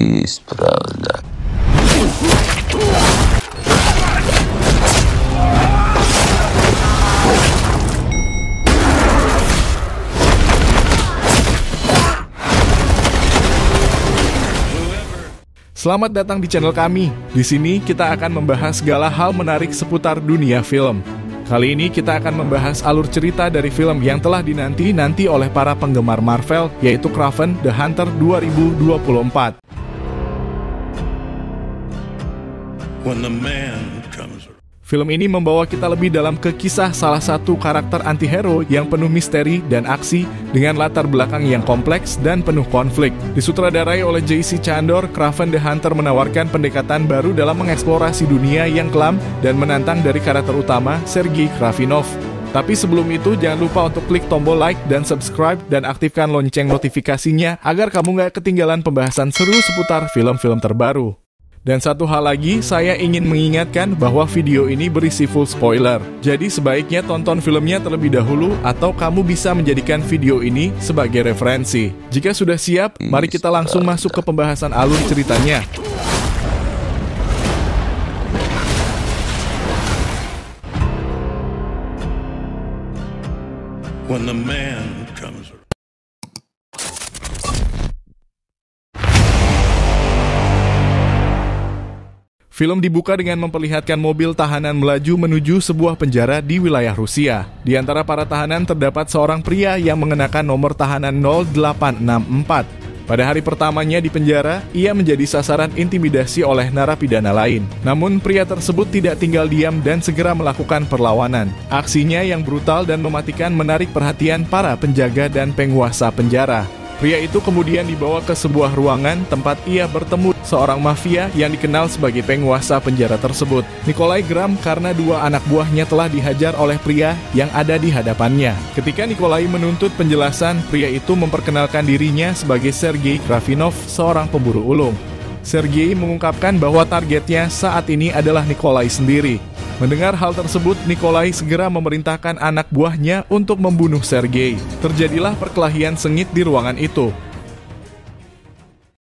Peace, правда. Selamat datang di channel kami. Di sini kita akan membahas segala hal menarik seputar dunia film. Kali ini kita akan membahas alur cerita dari film yang telah dinanti-nanti oleh para penggemar Marvel, yaitu Kraven the Hunter 2024. Film ini membawa kita lebih dalam ke kisah salah satu karakter anti-hero yang penuh misteri dan aksi dengan latar belakang yang kompleks dan penuh konflik. Disutradarai oleh J.C. Chandor, Kraven the Hunter menawarkan pendekatan baru dalam mengeksplorasi dunia yang kelam dan menantang dari karakter utama, Sergei Kravinov. Tapi sebelum itu, jangan lupa untuk klik tombol like dan subscribe dan aktifkan lonceng notifikasinya agar kamu gak ketinggalan pembahasan seru seputar film-film terbaru. Dan satu hal lagi, saya ingin mengingatkan bahwa video ini berisi full spoiler. Jadi sebaiknya tonton filmnya terlebih dahulu atau kamu bisa menjadikan video ini sebagai referensi. Jika sudah siap, mari kita langsung masuk ke pembahasan alur ceritanya. When the man comes. Film dibuka dengan memperlihatkan mobil tahanan melaju menuju sebuah penjara di wilayah Rusia. Di antara para tahanan terdapat seorang pria yang mengenakan nomor tahanan 0864. Pada hari pertamanya di penjara, ia menjadi sasaran intimidasi oleh narapidana lain. Namun pria tersebut tidak tinggal diam dan segera melakukan perlawanan. Aksinya yang brutal dan mematikan menarik perhatian para penjaga dan penguasa penjara. Pria itu kemudian dibawa ke sebuah ruangan tempat ia bertemu seorang mafia yang dikenal sebagai penguasa penjara tersebut, Nikolai Gram, karena dua anak buahnya telah dihajar oleh pria yang ada di hadapannya. Ketika Nikolai menuntut penjelasan, pria itu memperkenalkan dirinya sebagai Sergei Kravinov, seorang pemburu ulung. Sergei mengungkapkan bahwa targetnya saat ini adalah Nikolai sendiri. Mendengar hal tersebut, Nikolai segera memerintahkan anak buahnya untuk membunuh Sergei. Terjadilah perkelahian sengit di ruangan itu.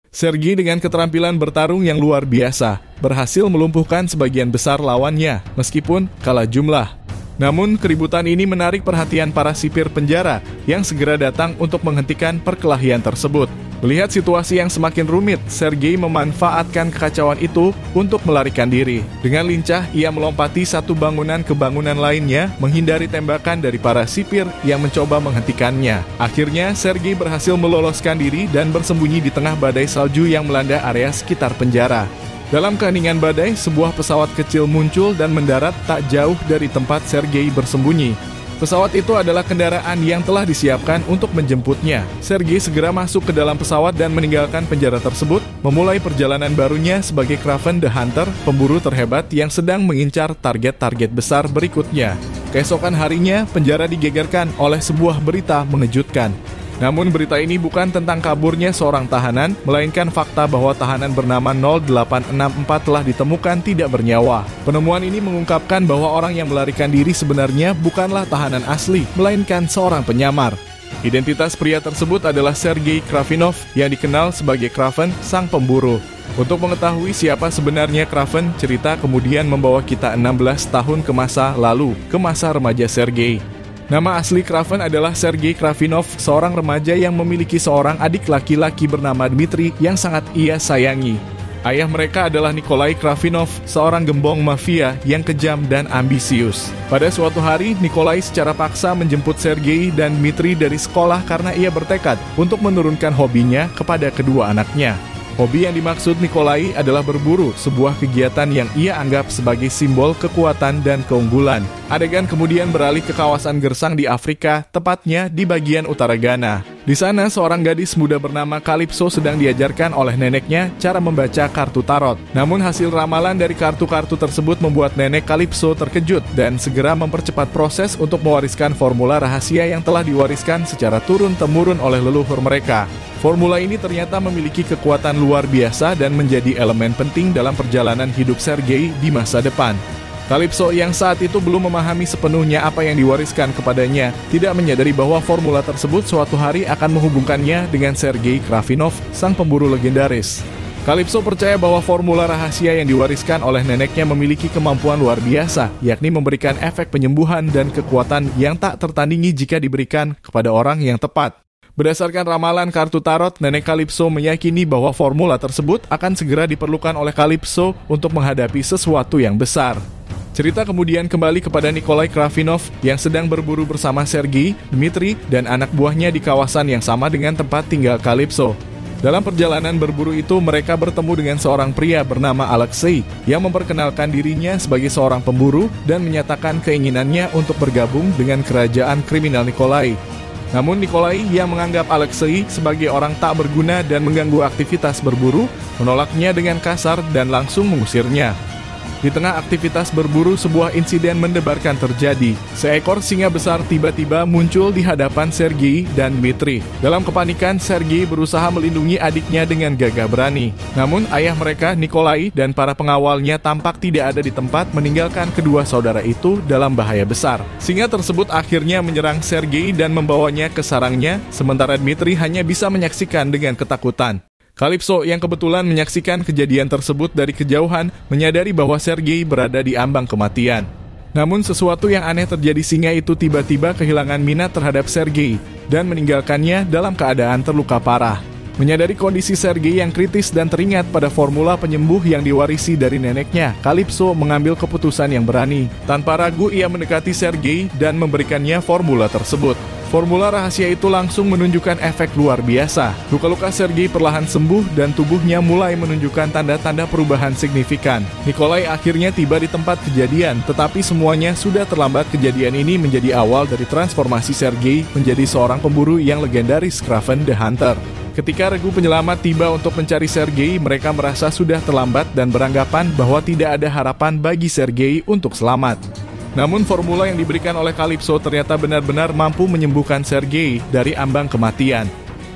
Sergei dengan keterampilan bertarung yang luar biasa, berhasil melumpuhkan sebagian besar lawannya, meskipun kalah jumlah. Namun, keributan ini menarik perhatian para sipir penjara yang segera datang untuk menghentikan perkelahian tersebut. Melihat situasi yang semakin rumit, Sergei memanfaatkan kekacauan itu untuk melarikan diri. Dengan lincah, ia melompati satu bangunan ke bangunan lainnya, menghindari tembakan dari para sipir yang mencoba menghentikannya. Akhirnya, Sergei berhasil meloloskan diri dan bersembunyi di tengah badai salju yang melanda area sekitar penjara. Dalam keheningan badai, sebuah pesawat kecil muncul dan mendarat tak jauh dari tempat Sergei bersembunyi. Pesawat itu adalah kendaraan yang telah disiapkan untuk menjemputnya. Sergei segera masuk ke dalam pesawat dan meninggalkan penjara tersebut, memulai perjalanan barunya sebagai Kraven the Hunter, pemburu terhebat yang sedang mengincar target-target besar berikutnya. Keesokan harinya, penjara digegerkan oleh sebuah berita mengejutkan. Namun berita ini bukan tentang kaburnya seorang tahanan, melainkan fakta bahwa tahanan bernama 0864 telah ditemukan tidak bernyawa. Penemuan ini mengungkapkan bahwa orang yang melarikan diri sebenarnya bukanlah tahanan asli, melainkan seorang penyamar. Identitas pria tersebut adalah Sergei Kravinov yang dikenal sebagai Kraven, sang pemburu. Untuk mengetahui siapa sebenarnya Kraven, cerita kemudian membawa kita 16 tahun ke masa lalu, ke masa remaja Sergei. Nama asli Kraven adalah Sergei Kravinov, seorang remaja yang memiliki seorang adik laki-laki bernama Dmitri yang sangat ia sayangi. Ayah mereka adalah Nikolai Kravinov, seorang gembong mafia yang kejam dan ambisius. Pada suatu hari, Nikolai secara paksa menjemput Sergei dan Dmitri dari sekolah karena ia bertekad untuk menurunkan hobinya kepada kedua anaknya. Hobi yang dimaksud Nikolai adalah berburu, sebuah kegiatan yang ia anggap sebagai simbol kekuatan dan keunggulan. Adegan kemudian beralih ke kawasan gersang di Afrika, tepatnya di bagian utara Ghana. Di sana, seorang gadis muda bernama Calypso sedang diajarkan oleh neneknya cara membaca kartu tarot. Namun hasil ramalan dari kartu-kartu tersebut membuat nenek Calypso terkejut dan segera mempercepat proses untuk mewariskan formula rahasia yang telah diwariskan secara turun-temurun oleh leluhur mereka. Formula ini ternyata memiliki kekuatan luar biasa dan menjadi elemen penting dalam perjalanan hidup Sergei di masa depan. Calypso yang saat itu belum memahami sepenuhnya apa yang diwariskan kepadanya, tidak menyadari bahwa formula tersebut suatu hari akan menghubungkannya dengan Sergei Kravinov, sang pemburu legendaris. Calypso percaya bahwa formula rahasia yang diwariskan oleh neneknya memiliki kemampuan luar biasa, yakni memberikan efek penyembuhan dan kekuatan yang tak tertandingi jika diberikan kepada orang yang tepat. Berdasarkan ramalan kartu tarot, nenek Calypso meyakini bahwa formula tersebut akan segera diperlukan oleh Calypso untuk menghadapi sesuatu yang besar. Cerita kemudian kembali kepada Nikolai Kravinov yang sedang berburu bersama Sergei, Dmitri, dan anak buahnya di kawasan yang sama dengan tempat tinggal Calypso. Dalam perjalanan berburu itu, mereka bertemu dengan seorang pria bernama Alexei yang memperkenalkan dirinya sebagai seorang pemburu dan menyatakan keinginannya untuk bergabung dengan kerajaan kriminal Nikolai. Namun Nikolai yang menganggap Alexei sebagai orang tak berguna dan mengganggu aktivitas berburu, menolaknya dengan kasar dan langsung mengusirnya. Di tengah aktivitas berburu, sebuah insiden mendebarkan terjadi. Seekor singa besar tiba-tiba muncul di hadapan Sergei dan Dmitri. Dalam kepanikan, Sergei berusaha melindungi adiknya dengan gagah berani. Namun ayah mereka, Nikolai, dan para pengawalnya tampak tidak ada di tempat, meninggalkan kedua saudara itu dalam bahaya besar. Singa tersebut akhirnya menyerang Sergei dan membawanya ke sarangnya, sementara Dmitri hanya bisa menyaksikan dengan ketakutan. Calypso yang kebetulan menyaksikan kejadian tersebut dari kejauhan menyadari bahwa Sergei berada di ambang kematian. Namun sesuatu yang aneh terjadi, singa itu tiba-tiba kehilangan minat terhadap Sergei dan meninggalkannya dalam keadaan terluka parah. Menyadari kondisi Sergei yang kritis dan teringat pada formula penyembuh yang diwarisi dari neneknya, Calypso mengambil keputusan yang berani. Tanpa ragu ia mendekati Sergei dan memberikannya formula tersebut. Formula rahasia itu langsung menunjukkan efek luar biasa. Luka-luka Sergei perlahan sembuh dan tubuhnya mulai menunjukkan tanda-tanda perubahan signifikan. Nikolai akhirnya tiba di tempat kejadian, tetapi semuanya sudah terlambat. Kejadian ini menjadi awal dari transformasi Sergei menjadi seorang pemburu yang legendaris, Kraven the Hunter. Ketika regu penyelamat tiba untuk mencari Sergei, mereka merasa sudah terlambat dan beranggapan bahwa tidak ada harapan bagi Sergei untuk selamat. Namun formula yang diberikan oleh Calypso ternyata benar-benar mampu menyembuhkan Sergei dari ambang kematian.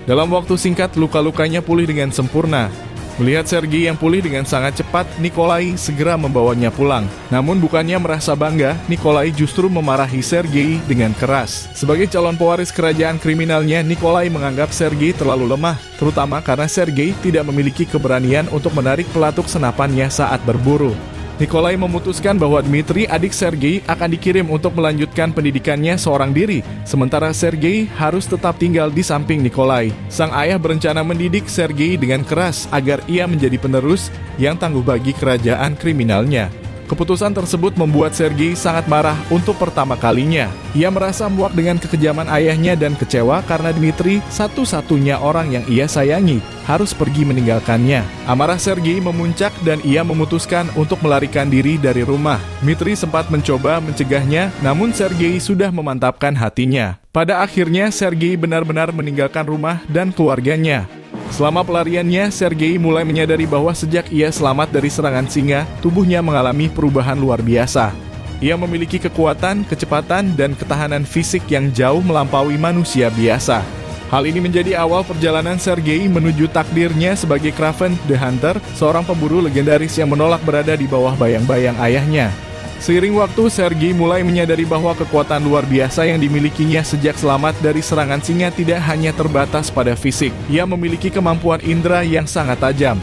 Dalam waktu singkat, luka-lukanya pulih dengan sempurna. Melihat Sergei yang pulih dengan sangat cepat, Nikolai segera membawanya pulang. Namun bukannya merasa bangga, Nikolai justru memarahi Sergei dengan keras. Sebagai calon pewaris kerajaan kriminalnya, Nikolai menganggap Sergei terlalu lemah, terutama karena Sergei tidak memiliki keberanian untuk menarik pelatuk senapannya saat berburu. Nikolai memutuskan bahwa Dmitri, adik Sergei, akan dikirim untuk melanjutkan pendidikannya seorang diri, sementara Sergei harus tetap tinggal di samping Nikolai. Sang ayah berencana mendidik Sergei dengan keras agar ia menjadi penerus yang tangguh bagi kerajaan kriminalnya. Keputusan tersebut membuat Sergei sangat marah untuk pertama kalinya. Ia merasa muak dengan kekejaman ayahnya dan kecewa karena Dmitri, satu-satunya orang yang ia sayangi, harus pergi meninggalkannya. Amarah Sergei memuncak dan ia memutuskan untuk melarikan diri dari rumah. Dmitri sempat mencoba mencegahnya, namun Sergei sudah memantapkan hatinya. Pada akhirnya, Sergei benar-benar meninggalkan rumah dan keluarganya. Selama pelariannya, Sergei mulai menyadari bahwa sejak ia selamat dari serangan singa, tubuhnya mengalami perubahan luar biasa. Ia memiliki kekuatan, kecepatan, dan ketahanan fisik yang jauh melampaui manusia biasa. Hal ini menjadi awal perjalanan Sergei menuju takdirnya sebagai Kraven the Hunter, seorang pemburu legendaris yang menolak berada di bawah bayang-bayang ayahnya. Seiring waktu, Sergei mulai menyadari bahwa kekuatan luar biasa yang dimilikinya sejak selamat dari serangan singa tidak hanya terbatas pada fisik. Ia memiliki kemampuan indera yang sangat tajam.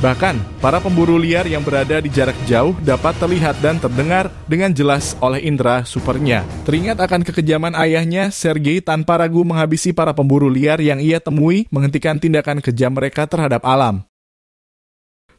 Bahkan, para pemburu liar yang berada di jarak jauh dapat terlihat dan terdengar dengan jelas oleh indera supernya. Teringat akan kekejaman ayahnya, Sergei tanpa ragu menghabisi para pemburu liar yang ia temui, menghentikan tindakan kejam mereka terhadap alam.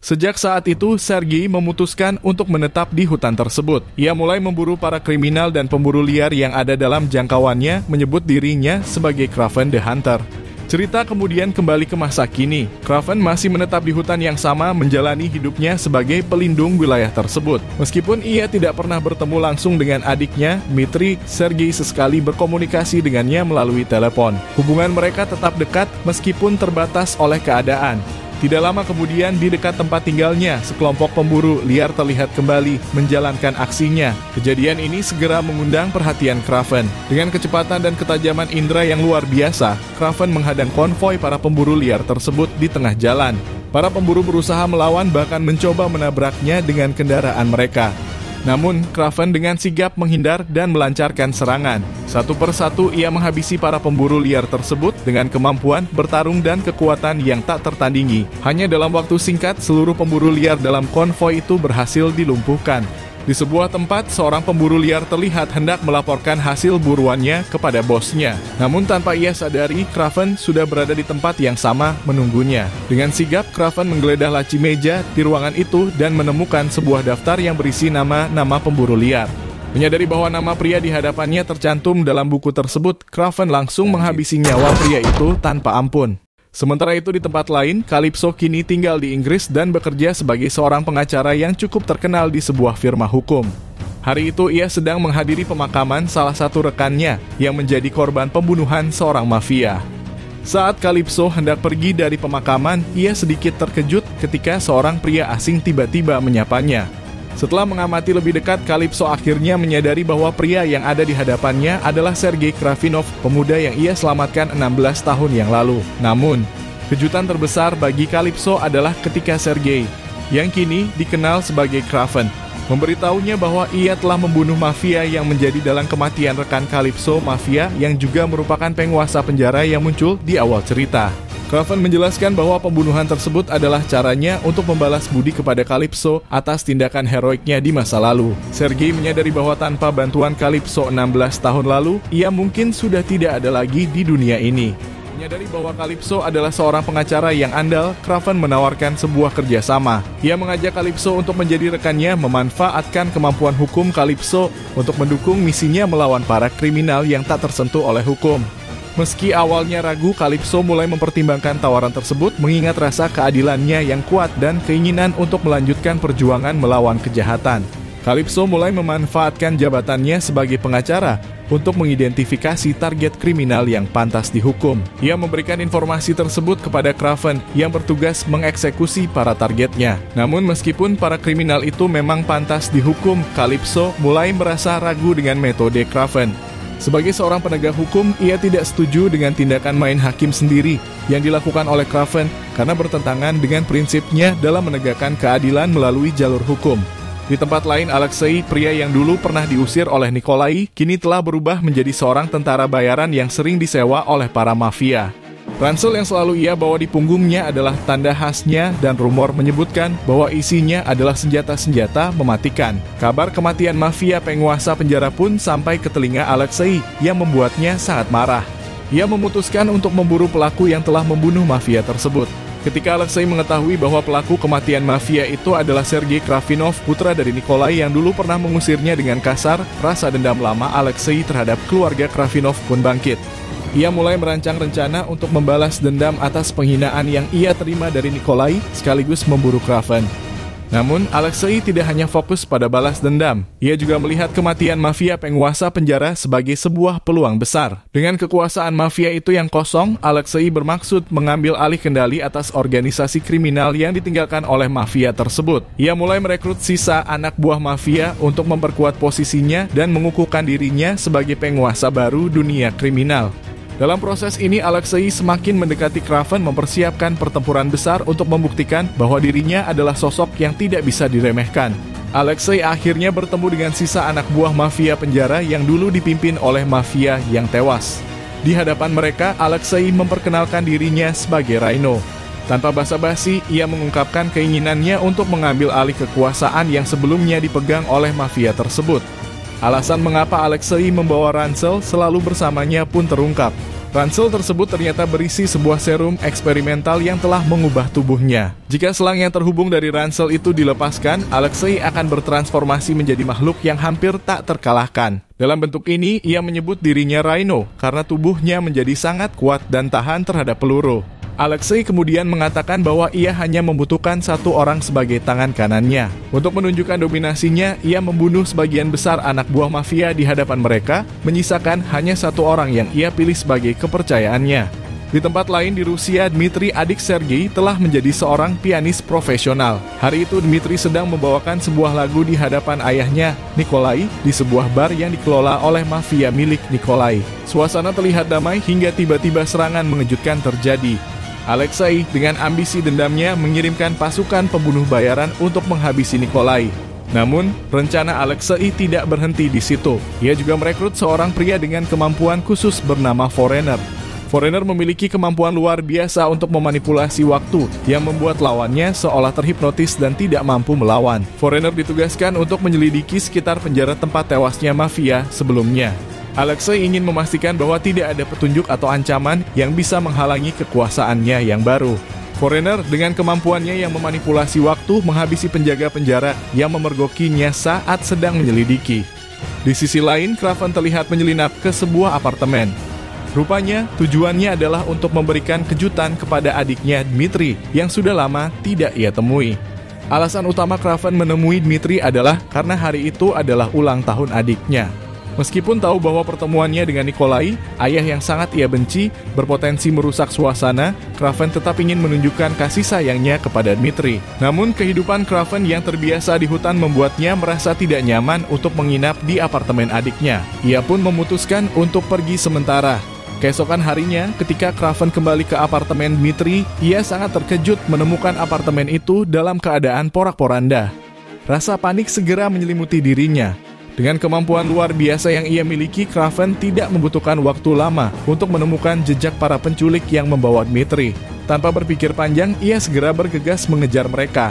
Sejak saat itu, Sergei memutuskan untuk menetap di hutan tersebut. Ia mulai memburu para kriminal dan pemburu liar yang ada dalam jangkauannya, menyebut dirinya sebagai Kraven the Hunter. Cerita kemudian kembali ke masa kini. Kraven masih menetap di hutan yang sama, menjalani hidupnya sebagai pelindung wilayah tersebut. Meskipun ia tidak pernah bertemu langsung dengan adiknya, Dmitri, Sergei sesekali berkomunikasi dengannya melalui telepon. Hubungan mereka tetap dekat meskipun terbatas oleh keadaan. Tidak lama kemudian, di dekat tempat tinggalnya, sekelompok pemburu liar terlihat kembali menjalankan aksinya. Kejadian ini segera mengundang perhatian Kraven. Dengan kecepatan dan ketajaman indera yang luar biasa, Kraven menghadang konvoi para pemburu liar tersebut di tengah jalan. Para pemburu berusaha melawan, bahkan mencoba menabraknya dengan kendaraan mereka. Namun, Kraven dengan sigap menghindar dan melancarkan serangan. Satu persatu ia menghabisi para pemburu liar tersebut dengan kemampuan bertarung dan kekuatan yang tak tertandingi. Hanya dalam waktu singkat, seluruh pemburu liar dalam konvoi itu berhasil dilumpuhkan. Di sebuah tempat, seorang pemburu liar terlihat hendak melaporkan hasil buruannya kepada bosnya. Namun tanpa ia sadari, Kraven sudah berada di tempat yang sama menunggunya. Dengan sigap, Kraven menggeledah laci meja di ruangan itu dan menemukan sebuah daftar yang berisi nama-nama pemburu liar. Menyadari bahwa nama pria di hadapannya tercantum dalam buku tersebut, Kraven langsung menghabisi nyawa pria itu tanpa ampun. Sementara itu di tempat lain, Calypso kini tinggal di Inggris dan bekerja sebagai seorang pengacara yang cukup terkenal di sebuah firma hukum. Hari itu ia sedang menghadiri pemakaman salah satu rekannya yang menjadi korban pembunuhan seorang mafia. Saat Calypso hendak pergi dari pemakaman, ia sedikit terkejut ketika seorang pria asing tiba-tiba menyapanya. Setelah mengamati lebih dekat, Calypso akhirnya menyadari bahwa pria yang ada di hadapannya adalah Sergei Kravinov, pemuda yang ia selamatkan 16 tahun yang lalu. Namun, kejutan terbesar bagi Calypso adalah ketika Sergei, yang kini dikenal sebagai Kraven, memberitahunya bahwa ia telah membunuh mafia yang menjadi dalang kematian rekan Calypso, mafia yang juga merupakan penguasa penjara yang muncul di awal cerita. Kraven menjelaskan bahwa pembunuhan tersebut adalah caranya untuk membalas budi kepada Calypso atas tindakan heroiknya di masa lalu. Sergei menyadari bahwa tanpa bantuan Calypso 16 tahun lalu, ia mungkin sudah tidak ada lagi di dunia ini. Menyadari bahwa Calypso adalah seorang pengacara yang andal, Kraven menawarkan sebuah kerjasama. Ia mengajak Calypso untuk menjadi rekannya, memanfaatkan kemampuan hukum Calypso untuk mendukung misinya melawan para kriminal yang tak tersentuh oleh hukum. Meski awalnya ragu, Calypso mulai mempertimbangkan tawaran tersebut mengingat rasa keadilannya yang kuat dan keinginan untuk melanjutkan perjuangan melawan kejahatan. Calypso mulai memanfaatkan jabatannya sebagai pengacara untuk mengidentifikasi target kriminal yang pantas dihukum. Ia memberikan informasi tersebut kepada Kraven yang bertugas mengeksekusi para targetnya. Namun meskipun para kriminal itu memang pantas dihukum, Calypso mulai merasa ragu dengan metode Kraven. Sebagai seorang penegak hukum, ia tidak setuju dengan tindakan main hakim sendiri yang dilakukan oleh Kraven karena bertentangan dengan prinsipnya dalam menegakkan keadilan melalui jalur hukum. Di tempat lain, Alexei, pria yang dulu pernah diusir oleh Nikolai, kini telah berubah menjadi seorang tentara bayaran yang sering disewa oleh para mafia. Ransel yang selalu ia bawa di punggungnya adalah tanda khasnya dan rumor menyebutkan bahwa isinya adalah senjata-senjata mematikan. Kabar kematian mafia penguasa penjara pun sampai ke telinga Alexei yang membuatnya sangat marah. Ia memutuskan untuk memburu pelaku yang telah membunuh mafia tersebut. Ketika Alexei mengetahui bahwa pelaku kematian mafia itu adalah Sergei Kravinov, putra dari Nikolai yang dulu pernah mengusirnya dengan kasar, rasa dendam lama Alexei terhadap keluarga Kravinov pun bangkit. Ia mulai merancang rencana untuk membalas dendam atas penghinaan yang ia terima dari Nikolai sekaligus memburu Kraven. Namun, Alexei tidak hanya fokus pada balas dendam. Ia juga melihat kematian mafia penguasa penjara sebagai sebuah peluang besar. Dengan kekuasaan mafia itu yang kosong, Alexei bermaksud mengambil alih kendali atas organisasi kriminal yang ditinggalkan oleh mafia tersebut. Ia mulai merekrut sisa anak buah mafia untuk memperkuat posisinya dan mengukuhkan dirinya sebagai penguasa baru dunia kriminal. Dalam proses ini, Alexei semakin mendekati Kraven mempersiapkan pertempuran besar untuk membuktikan bahwa dirinya adalah sosok yang tidak bisa diremehkan. Alexei akhirnya bertemu dengan sisa anak buah mafia penjara yang dulu dipimpin oleh mafia yang tewas. Di hadapan mereka, Alexei memperkenalkan dirinya sebagai Rhino. Tanpa basa-basi, ia mengungkapkan keinginannya untuk mengambil alih kekuasaan yang sebelumnya dipegang oleh mafia tersebut. Alasan mengapa Alexei membawa ransel selalu bersamanya pun terungkap. Ransel tersebut ternyata berisi sebuah serum eksperimental yang telah mengubah tubuhnya. Jika selang yang terhubung dari ransel itu dilepaskan, Alexei akan bertransformasi menjadi makhluk yang hampir tak terkalahkan. Dalam bentuk ini, ia menyebut dirinya Rhino karena tubuhnya menjadi sangat kuat dan tahan terhadap peluru. Alexei kemudian mengatakan bahwa ia hanya membutuhkan satu orang sebagai tangan kanannya. Untuk menunjukkan dominasinya, ia membunuh sebagian besar anak buah mafia di hadapan mereka, menyisakan hanya satu orang yang ia pilih sebagai kepercayaannya. Di tempat lain di Rusia, Dmitri, adik Sergei, telah menjadi seorang pianis profesional. Hari itu Dmitri sedang membawakan sebuah lagu di hadapan ayahnya, Nikolai, di sebuah bar yang dikelola oleh mafia milik Nikolai. Suasana terlihat damai hingga tiba-tiba serangan mengejutkan terjadi. Alexei dengan ambisi dendamnya mengirimkan pasukan pembunuh bayaran untuk menghabisi Nikolai. Namun, rencana Alexei tidak berhenti di situ. Ia juga merekrut seorang pria dengan kemampuan khusus bernama Foreigner. Foreigner memiliki kemampuan luar biasa untuk memanipulasi waktu yang membuat lawannya seolah terhipnotis dan tidak mampu melawan. Foreigner ditugaskan untuk menyelidiki sekitar penjara tempat tewasnya mafia sebelumnya. Alexei ingin memastikan bahwa tidak ada petunjuk atau ancaman yang bisa menghalangi kekuasaannya yang baru. Foreigner dengan kemampuannya yang memanipulasi waktu menghabisi penjaga penjara yang memergokinya saat sedang menyelidiki. Di sisi lain, Kraven terlihat menyelinap ke sebuah apartemen. Rupanya, tujuannya adalah untuk memberikan kejutan kepada adiknya Dmitri yang sudah lama tidak ia temui. Alasan utama Kraven menemui Dmitri adalah karena hari itu adalah ulang tahun adiknya. Meskipun tahu bahwa pertemuannya dengan Nikolai, ayah yang sangat ia benci, berpotensi merusak suasana, Kraven tetap ingin menunjukkan kasih sayangnya kepada Dmitri. Namun, kehidupan Kraven yang terbiasa di hutan membuatnya merasa tidak nyaman untuk menginap di apartemen adiknya. Ia pun memutuskan untuk pergi sementara. Keesokan harinya, ketika Kraven kembali ke apartemen Dmitri, ia sangat terkejut menemukan apartemen itu dalam keadaan porak-poranda. Rasa panik segera menyelimuti dirinya. Dengan kemampuan luar biasa yang ia miliki, Kraven tidak membutuhkan waktu lama untuk menemukan jejak para penculik yang membawa Dmitri. Tanpa berpikir panjang, ia segera bergegas mengejar mereka.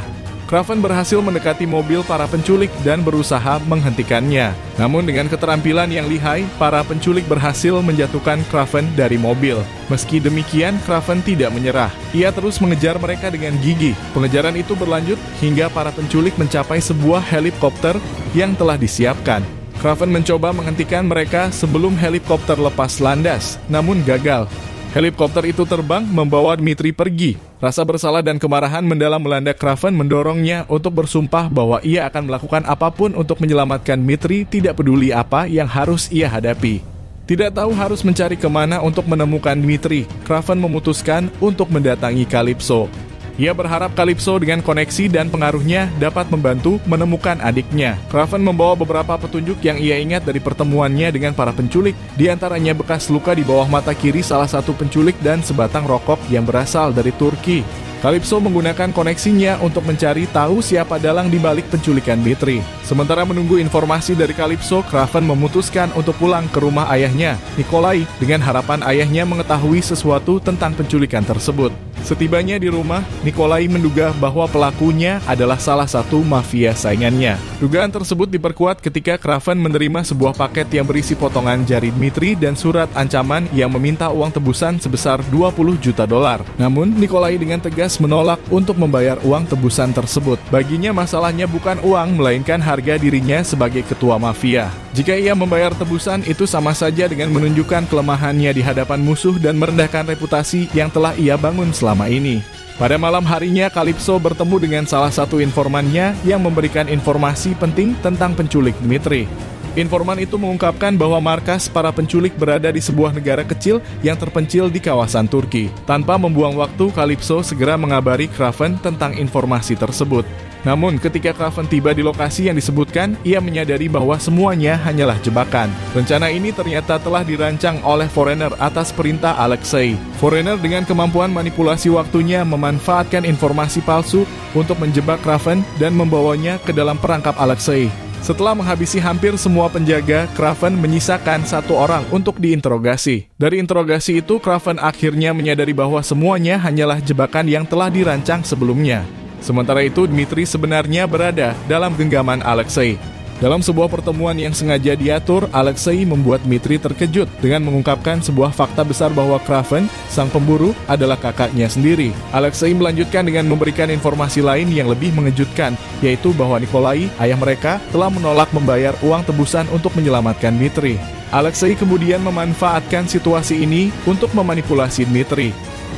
Kraven berhasil mendekati mobil para penculik dan berusaha menghentikannya. Namun dengan keterampilan yang lihai, para penculik berhasil menjatuhkan Kraven dari mobil. Meski demikian, Kraven tidak menyerah. Ia terus mengejar mereka dengan gigih. Pengejaran itu berlanjut hingga para penculik mencapai sebuah helikopter yang telah disiapkan. Kraven mencoba menghentikan mereka sebelum helikopter lepas landas, namun gagal. Helikopter itu terbang membawa Dmitri pergi. Rasa bersalah dan kemarahan mendalam melanda Kraven mendorongnya untuk bersumpah bahwa ia akan melakukan apapun untuk menyelamatkan Dmitri, tidak peduli apa yang harus ia hadapi. Tidak tahu harus mencari kemana untuk menemukan Dmitri, Kraven memutuskan untuk mendatangi Calypso. Ia berharap Calypso dengan koneksi dan pengaruhnya dapat membantu menemukan adiknya. Kraven membawa beberapa petunjuk yang ia ingat dari pertemuannya dengan para penculik, di antaranya bekas luka di bawah mata kiri salah satu penculik dan sebatang rokok yang berasal dari Turki. Calypso menggunakan koneksinya untuk mencari tahu siapa dalang di balik penculikan Dmitri. Sementara menunggu informasi dari Calypso, Kraven memutuskan untuk pulang ke rumah ayahnya, Nikolai, dengan harapan ayahnya mengetahui sesuatu tentang penculikan tersebut. Setibanya di rumah, Nikolai menduga bahwa pelakunya adalah salah satu mafia saingannya. Dugaan tersebut diperkuat ketika Kraven menerima sebuah paket yang berisi potongan jari Dmitri dan surat ancaman yang meminta uang tebusan sebesar $20 juta. Namun, Nikolai dengan tegas menolak untuk membayar uang tebusan tersebut. Baginya masalahnya bukan uang, melainkan harga dirinya sebagai ketua mafia. Jika ia membayar tebusan, itu sama saja dengan menunjukkan kelemahannya di hadapan musuh dan merendahkan reputasi yang telah ia bangun selama ini. Pada malam harinya, Calypso bertemu dengan salah satu informannya yang memberikan informasi penting tentang penculik Dmitri. Informan itu mengungkapkan bahwa markas para penculik berada di sebuah negara kecil yang terpencil di kawasan Turki. Tanpa membuang waktu, Calypso segera mengabari Kraven tentang informasi tersebut. Namun, ketika Kraven tiba di lokasi yang disebutkan, ia menyadari bahwa semuanya hanyalah jebakan. Rencana ini ternyata telah dirancang oleh Foreigner atas perintah Alexei. Foreigner dengan kemampuan manipulasi waktunya memanfaatkan informasi palsu untuk menjebak Kraven dan membawanya ke dalam perangkap Alexei. Setelah menghabisi hampir semua penjaga, Kraven menyisakan satu orang untuk diinterogasi. Dari interogasi itu, Kraven akhirnya menyadari bahwa semuanya hanyalah jebakan yang telah dirancang sebelumnya. Sementara itu, Dmitri sebenarnya berada dalam genggaman Alexei. Dalam sebuah pertemuan yang sengaja diatur, Alexei membuat Dmitri terkejut dengan mengungkapkan sebuah fakta besar bahwa Kraven, sang pemburu, adalah kakaknya sendiri. Alexei melanjutkan dengan memberikan informasi lain yang lebih mengejutkan, yaitu bahwa Nikolai, ayah mereka, telah menolak membayar uang tebusan untuk menyelamatkan Dmitri. Alexei kemudian memanfaatkan situasi ini untuk memanipulasi Dmitri.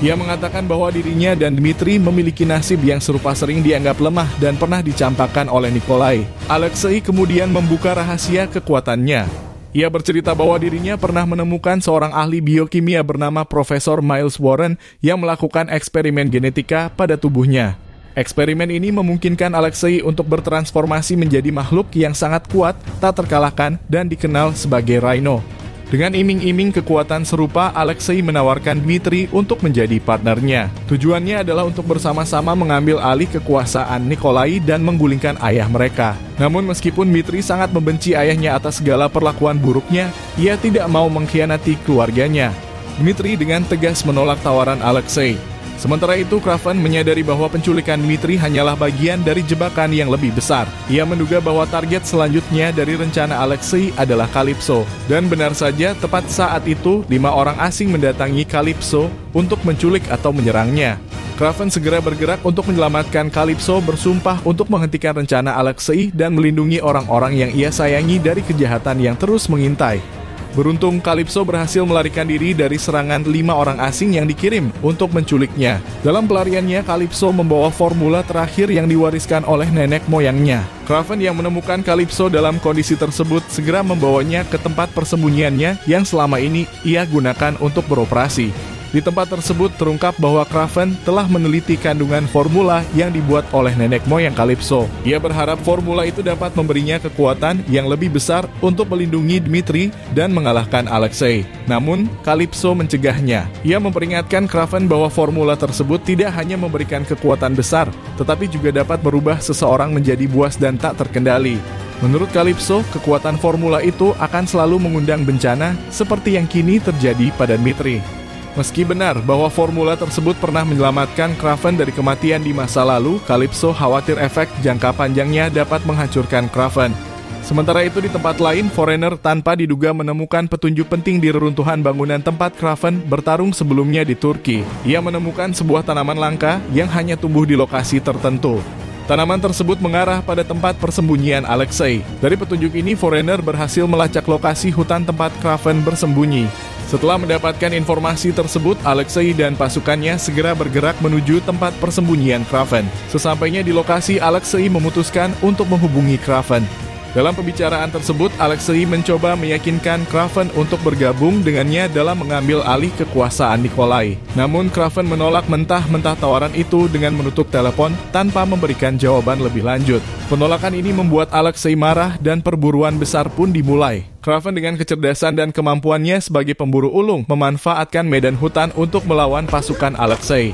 Ia mengatakan bahwa dirinya dan Dmitri memiliki nasib yang serupa sering dianggap lemah dan pernah dicampakkan oleh Nikolai. Alexei kemudian membuka rahasia kekuatannya. Ia bercerita bahwa dirinya pernah menemukan seorang ahli biokimia bernama Profesor Miles Warren yang melakukan eksperimen genetika pada tubuhnya. Eksperimen ini memungkinkan Alexei untuk bertransformasi menjadi makhluk yang sangat kuat, tak terkalahkan, dan dikenal sebagai Rhino. Dengan iming-iming kekuatan serupa, Alexei menawarkan Dmitri untuk menjadi partnernya. Tujuannya adalah untuk bersama-sama mengambil alih kekuasaan Nikolai dan menggulingkan ayah mereka. Namun meskipun Dmitri sangat membenci ayahnya atas segala perlakuan buruknya, ia tidak mau mengkhianati keluarganya. Dmitri dengan tegas menolak tawaran Alexei. Sementara itu, Kraven menyadari bahwa penculikan Dmitri hanyalah bagian dari jebakan yang lebih besar. Ia menduga bahwa target selanjutnya dari rencana Alexei adalah Calypso. Dan benar saja, tepat saat itu, 5 orang asing mendatangi Calypso untuk menculik atau menyerangnya. Kraven segera bergerak untuk menyelamatkan Calypso, bersumpah untuk menghentikan rencana Alexei dan melindungi orang-orang yang ia sayangi dari kejahatan yang terus mengintai. Beruntung, Calypso berhasil melarikan diri dari serangan 5 orang asing yang dikirim untuk menculiknya. Dalam pelariannya, Calypso membawa formula terakhir yang diwariskan oleh nenek moyangnya. Kraven yang menemukan Calypso dalam kondisi tersebut segera membawanya ke tempat persembunyiannya yang selama ini ia gunakan untuk beroperasi. Di tempat tersebut terungkap bahwa Kraven telah meneliti kandungan formula yang dibuat oleh nenek moyang Calypso. Ia berharap formula itu dapat memberinya kekuatan yang lebih besar untuk melindungi Dmitri dan mengalahkan Alexei. Namun, Calypso mencegahnya. Ia memperingatkan Kraven bahwa formula tersebut tidak hanya memberikan kekuatan besar, tetapi juga dapat merubah seseorang menjadi buas dan tak terkendali. Menurut Calypso, kekuatan formula itu akan selalu mengundang bencana seperti yang kini terjadi pada Dmitri. Meski benar bahwa formula tersebut pernah menyelamatkan Kraven dari kematian di masa lalu, Calypso khawatir efek jangka panjangnya dapat menghancurkan Kraven. Sementara itu di tempat lain, Foreigner tanpa diduga menemukan petunjuk penting di reruntuhan bangunan tempat Kraven bertarung sebelumnya di Turki. Ia menemukan sebuah tanaman langka yang hanya tumbuh di lokasi tertentu. Tanaman tersebut mengarah pada tempat persembunyian Alexei. Dari petunjuk ini, Foreigner berhasil melacak lokasi hutan tempat Kraven bersembunyi. Setelah mendapatkan informasi tersebut, Alexei dan pasukannya segera bergerak menuju tempat persembunyian Kraven. Sesampainya di lokasi, Alexei memutuskan untuk menghubungi Kraven. Dalam pembicaraan tersebut, Alexei mencoba meyakinkan Kraven untuk bergabung dengannya dalam mengambil alih kekuasaan Nikolai. Namun Kraven menolak mentah-mentah tawaran itu dengan menutup telepon tanpa memberikan jawaban lebih lanjut. Penolakan ini membuat Alexei marah dan perburuan besar pun dimulai. Kraven dengan kecerdasan dan kemampuannya sebagai pemburu ulung memanfaatkan medan hutan untuk melawan pasukan Alexei.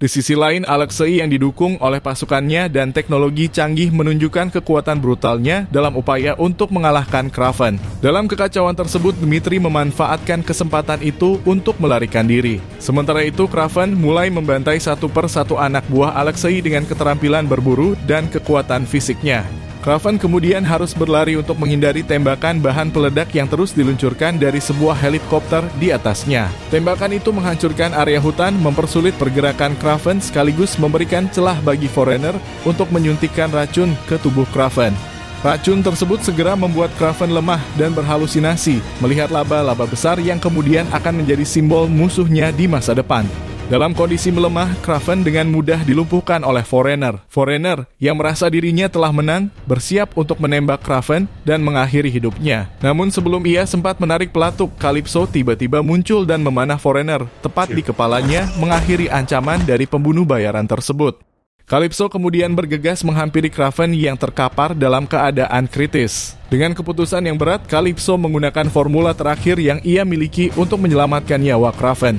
Di sisi lain, Alexei yang didukung oleh pasukannya dan teknologi canggih menunjukkan kekuatan brutalnya dalam upaya untuk mengalahkan Kraven. Dalam kekacauan tersebut, Dmitri memanfaatkan kesempatan itu untuk melarikan diri. Sementara itu, Kraven mulai membantai satu persatu anak buah Alexei dengan keterampilan berburu dan kekuatan fisiknya. Kraven kemudian harus berlari untuk menghindari tembakan bahan peledak yang terus diluncurkan dari sebuah helikopter di atasnya. Tembakan itu menghancurkan area hutan, mempersulit pergerakan Kraven sekaligus memberikan celah bagi Foreigner untuk menyuntikkan racun ke tubuh Kraven. Racun tersebut segera membuat Kraven lemah dan berhalusinasi melihat laba-laba besar yang kemudian akan menjadi simbol musuhnya di masa depan. Dalam kondisi melemah, Kraven dengan mudah dilumpuhkan oleh Foreigner. Foreigner yang merasa dirinya telah menang, bersiap untuk menembak Kraven dan mengakhiri hidupnya. Namun sebelum ia sempat menarik pelatuk, Calypso tiba-tiba muncul dan memanah Foreigner tepat di kepalanya, mengakhiri ancaman dari pembunuh bayaran tersebut. Calypso kemudian bergegas menghampiri Kraven yang terkapar dalam keadaan kritis. Dengan keputusan yang berat, Calypso menggunakan formula terakhir yang ia miliki untuk menyelamatkan nyawa Kraven.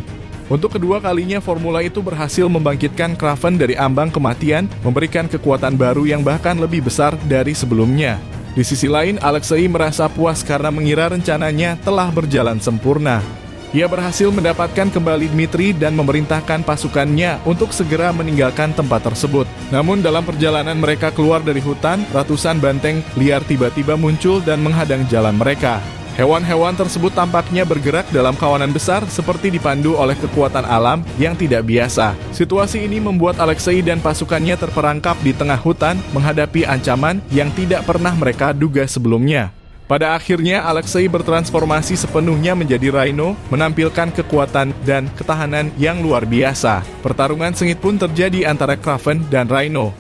Untuk kedua kalinya, formula itu berhasil membangkitkan Kraven dari ambang kematian, memberikan kekuatan baru yang bahkan lebih besar dari sebelumnya. Di sisi lain, Alexei merasa puas karena mengira rencananya telah berjalan sempurna. Ia berhasil mendapatkan kembali Dmitri dan memerintahkan pasukannya untuk segera meninggalkan tempat tersebut. Namun dalam perjalanan mereka keluar dari hutan, ratusan banteng liar tiba-tiba muncul dan menghadang jalan mereka. Hewan-hewan tersebut tampaknya bergerak dalam kawanan besar seperti dipandu oleh kekuatan alam yang tidak biasa. Situasi ini membuat Alexei dan pasukannya terperangkap di tengah hutan menghadapi ancaman yang tidak pernah mereka duga sebelumnya. Pada akhirnya, Alexei bertransformasi sepenuhnya menjadi Rhino, menampilkan kekuatan dan ketahanan yang luar biasa. Pertarungan sengit pun terjadi antara Kraven dan Rhino.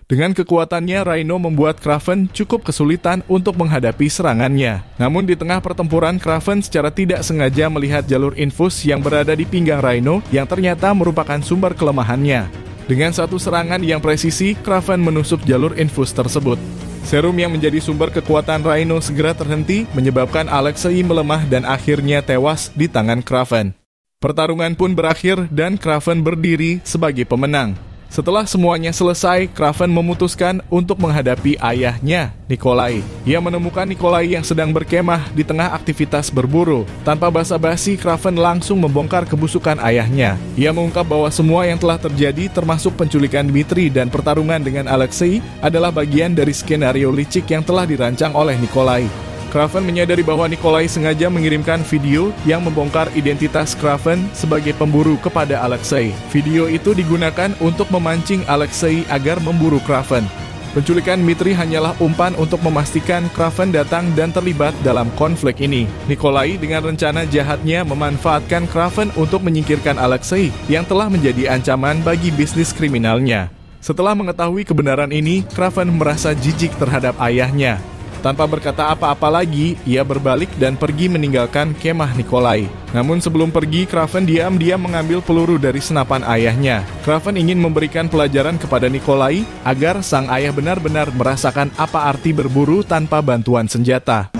Dengan kekuatannya, Rhino membuat Kraven cukup kesulitan untuk menghadapi serangannya. Namun di tengah pertempuran, Kraven secara tidak sengaja melihat jalur infus yang berada di pinggang Rhino yang ternyata merupakan sumber kelemahannya. Dengan satu serangan yang presisi, Kraven menusuk jalur infus tersebut. Serum yang menjadi sumber kekuatan Rhino segera terhenti, menyebabkan Alexei melemah dan akhirnya tewas di tangan Kraven. Pertarungan pun berakhir dan Kraven berdiri sebagai pemenang. Setelah semuanya selesai, Kraven memutuskan untuk menghadapi ayahnya, Nikolai. Ia menemukan Nikolai yang sedang berkemah di tengah aktivitas berburu. Tanpa basa-basi, Kraven langsung membongkar kebusukan ayahnya. Ia mengungkap bahwa semua yang telah terjadi, termasuk penculikan Dmitri dan pertarungan dengan Alexei, adalah bagian dari skenario licik yang telah dirancang oleh Nikolai. Kraven menyadari bahwa Nikolai sengaja mengirimkan video yang membongkar identitas Kraven sebagai pemburu kepada Alexei. Video itu digunakan untuk memancing Alexei agar memburu Kraven. Penculikan Dmitri hanyalah umpan untuk memastikan Kraven datang dan terlibat dalam konflik ini. Nikolai dengan rencana jahatnya memanfaatkan Kraven untuk menyingkirkan Alexei yang telah menjadi ancaman bagi bisnis kriminalnya. Setelah mengetahui kebenaran ini, Kraven merasa jijik terhadap ayahnya. Tanpa berkata apa-apa lagi, ia berbalik dan pergi meninggalkan kemah Nikolai. Namun sebelum pergi, Kraven diam-diam mengambil peluru dari senapan ayahnya. Kraven ingin memberikan pelajaran kepada Nikolai agar sang ayah benar-benar merasakan apa arti berburu tanpa bantuan senjata.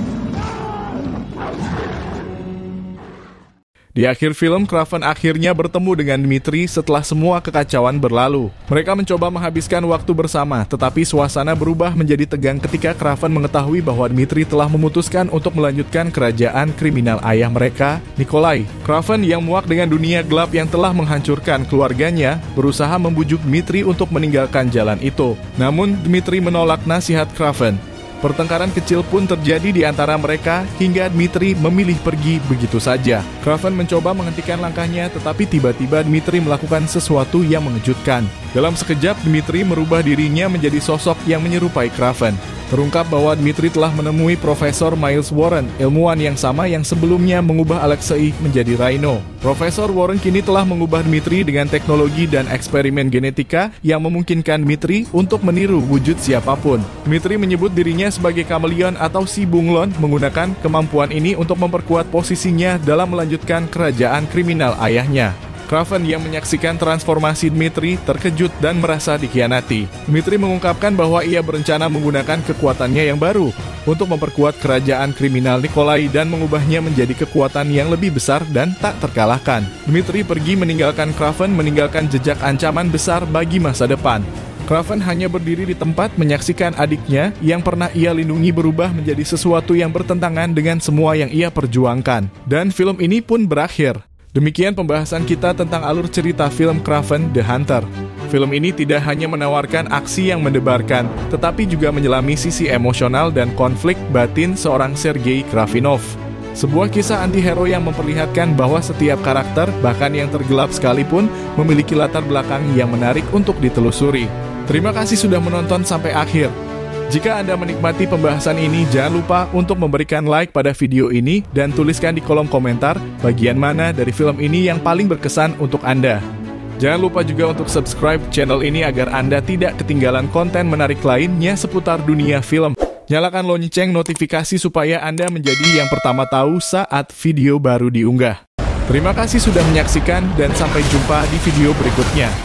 Di akhir film, Kraven akhirnya bertemu dengan Dmitri setelah semua kekacauan berlalu. Mereka mencoba menghabiskan waktu bersama, tetapi suasana berubah menjadi tegang ketika Kraven mengetahui bahwa Dmitri telah memutuskan untuk melanjutkan kerajaan kriminal ayah mereka, Nikolai. Kraven yang muak dengan dunia gelap yang telah menghancurkan keluarganya, berusaha membujuk Dmitri untuk meninggalkan jalan itu. Namun, Dmitri menolak nasihat Kraven. Pertengkaran kecil pun terjadi di antara mereka hingga Dmitri memilih pergi begitu saja. Kraven mencoba menghentikan langkahnya, tetapi tiba-tiba Dmitri melakukan sesuatu yang mengejutkan. Dalam sekejap, Dmitri merubah dirinya menjadi sosok yang menyerupai Kraven. Terungkap bahwa Dmitri telah menemui Profesor Miles Warren, ilmuwan yang sama yang sebelumnya mengubah Alexei menjadi Rhino. Profesor Warren kini telah mengubah Dmitri dengan teknologi dan eksperimen genetika yang memungkinkan Dmitri untuk meniru wujud siapapun. Dmitri menyebut dirinya sebagai kameleon atau si bunglon, menggunakan kemampuan ini untuk memperkuat posisinya dalam melanjutkan kerajaan kriminal ayahnya. Kraven yang menyaksikan transformasi Dmitri terkejut dan merasa dikhianati. Dmitri mengungkapkan bahwa ia berencana menggunakan kekuatannya yang baru untuk memperkuat kerajaan kriminal Nikolai dan mengubahnya menjadi kekuatan yang lebih besar dan tak terkalahkan. Dmitri pergi meninggalkan Kraven, meninggalkan jejak ancaman besar bagi masa depan. Kraven hanya berdiri di tempat menyaksikan adiknya yang pernah ia lindungi berubah menjadi sesuatu yang bertentangan dengan semua yang ia perjuangkan. Dan film ini pun berakhir. Demikian pembahasan kita tentang alur cerita film Kraven the Hunter. Film ini tidak hanya menawarkan aksi yang mendebarkan, tetapi juga menyelami sisi emosional dan konflik batin seorang Sergei Kravinov. Sebuah kisah anti-hero yang memperlihatkan bahwa setiap karakter, bahkan yang tergelap sekalipun, memiliki latar belakang yang menarik untuk ditelusuri. Terima kasih sudah menonton sampai akhir. Jika Anda menikmati pembahasan ini, jangan lupa untuk memberikan like pada video ini dan tuliskan di kolom komentar bagian mana dari film ini yang paling berkesan untuk Anda. Jangan lupa juga untuk subscribe channel ini agar Anda tidak ketinggalan konten menarik lainnya seputar dunia film. Nyalakan lonceng notifikasi supaya Anda menjadi yang pertama tahu saat video baru diunggah. Terima kasih sudah menyaksikan dan sampai jumpa di video berikutnya.